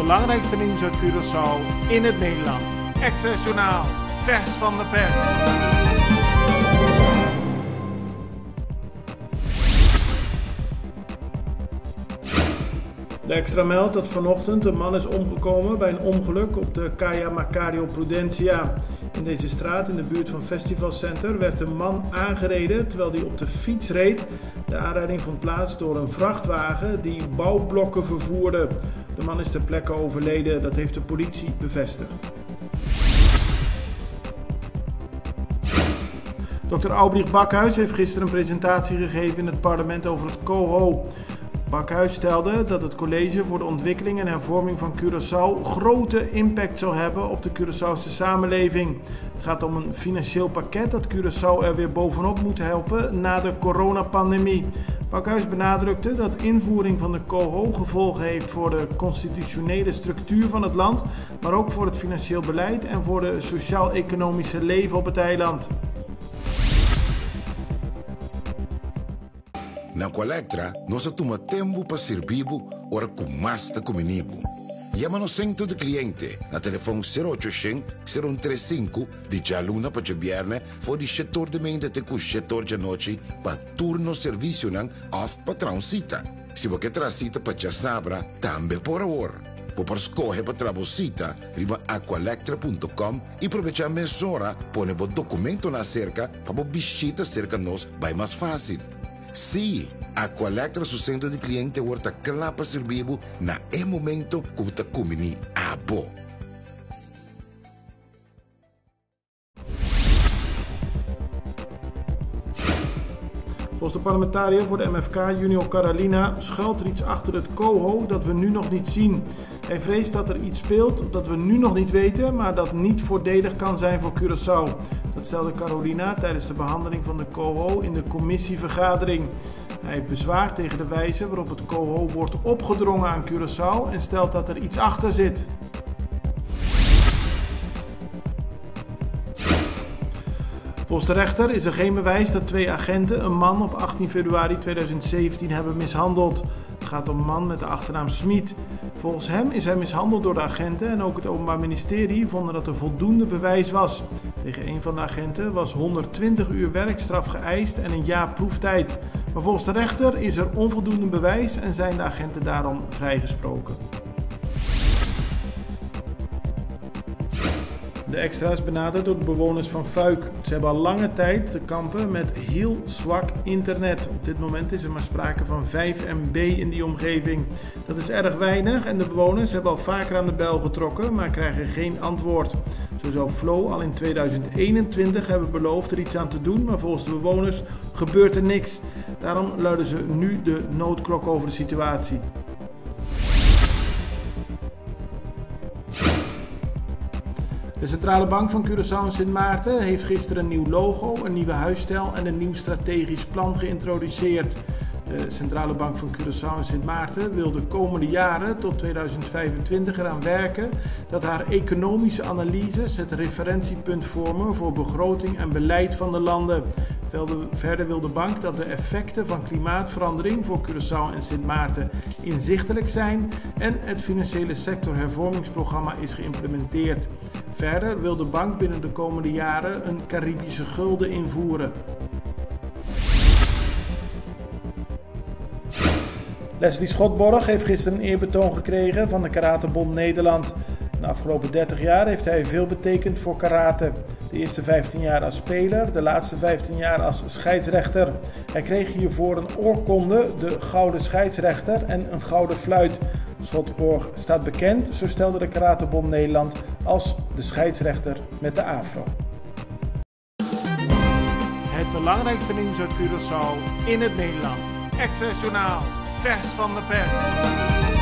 belangrijkste nieuws uit Curaçao in het Nederland. Access Journaal, vers van de pers. De Extra meldt dat vanochtend een man is omgekomen bij een ongeluk op de Caia Macario Prudencia. In deze straat in de buurt van Festival Center werd een man aangereden terwijl hij op de fiets reed. De aanrijding vond plaats door een vrachtwagen die bouwblokken vervoerde. De man is ter plekke overleden, dat heeft de politie bevestigd. Dr. Albrecht Bakhuis heeft gisteren een presentatie gegeven in het parlement over het COHO. Bakhuis stelde dat het college voor de ontwikkeling en hervorming van Curaçao grote impact zal hebben op de Curaçaose samenleving. Het gaat om een financieel pakket dat Curaçao er weer bovenop moet helpen na de coronapandemie. Bakhuis benadrukte dat invoering van de COHO gevolgen heeft voor de constitutionele structuur van het land, maar ook voor het financieel beleid en voor de sociaal-economische leven op het eiland. Na Colectra, nós toma tempo para servir ora com mais de comunico. Llama-nos centro de cliente na telefone 0800-035 de jaluna para jabierne voor die setor de mente te com setor de noite para turno serviço nan of patrão cita. Se você traz cita para já sabra, também por hora. Por escolher para trabalhar, riba aqualectra.com e aproveitar a mesura, põe o documento na cerca para visita cerca nós vai mais fácil. Sim, a Colectra su centro de cliente wordt klaar para servir na momento que você comini a bo. Volgens de parlementariër voor de MFK, Junior Carolina, schuilt er iets achter het COHO dat we nu nog niet zien. Hij vreest dat er iets speelt dat we nu nog niet weten, maar dat niet voordelig kan zijn voor Curaçao. Dat stelde Carolina tijdens de behandeling van de COHO in de commissievergadering. Hij bezwaart tegen de wijze waarop het COHO wordt opgedrongen aan Curaçao en stelt dat er iets achter zit. Volgens de rechter is er geen bewijs dat 2 agenten een man op 18 februari 2017 hebben mishandeld. Het gaat om een man met de achternaam Smit. Volgens hem is hij mishandeld door de agenten en ook het Openbaar Ministerie vonden dat er voldoende bewijs was. Tegen een van de agenten was 120 uur werkstraf geëist en een jaar proeftijd. Maar volgens de rechter is er onvoldoende bewijs en zijn de agenten daarom vrijgesproken. De Extra is benaderd door de bewoners van Fuik. Ze hebben al lange tijd te kampen met heel zwak internet. Op dit moment is er maar sprake van 5 MB in die omgeving. Dat is erg weinig en de bewoners hebben al vaker aan de bel getrokken, maar krijgen geen antwoord. Zo zou Flow al in 2021 hebben beloofd er iets aan te doen, maar volgens de bewoners gebeurt er niks. Daarom luiden ze nu de noodklok over de situatie. De Centrale Bank van Curaçao en Sint Maarten heeft gisteren een nieuw logo, een nieuwe huisstijl en een nieuw strategisch plan geïntroduceerd. De Centrale Bank van Curaçao en Sint Maarten wil de komende jaren tot 2025 eraan werken dat haar economische analyses het referentiepunt vormen voor begroting en beleid van de landen. Verder wil de bank dat de effecten van klimaatverandering voor Curaçao en Sint Maarten inzichtelijk zijn en het financiële sector hervormingsprogramma is geïmplementeerd. Verder wil de bank binnen de komende jaren een Caribische gulden invoeren. Leslie Schotborg heeft gisteren een eerbetoon gekregen van de Karatebond Nederland. De afgelopen 30 jaar heeft hij veel betekend voor karate. De eerste 15 jaar als speler, de laatste 15 jaar als scheidsrechter. Hij kreeg hiervoor een oorkonde, de Gouden Scheidsrechter en een gouden fluit. Schotborg staat bekend, zo stelde de Karatebond Nederland, als de scheidsrechter met de afro. Het belangrijkste nieuws uit Curaçao in het Nederland. Access Journaal, vers van de pers.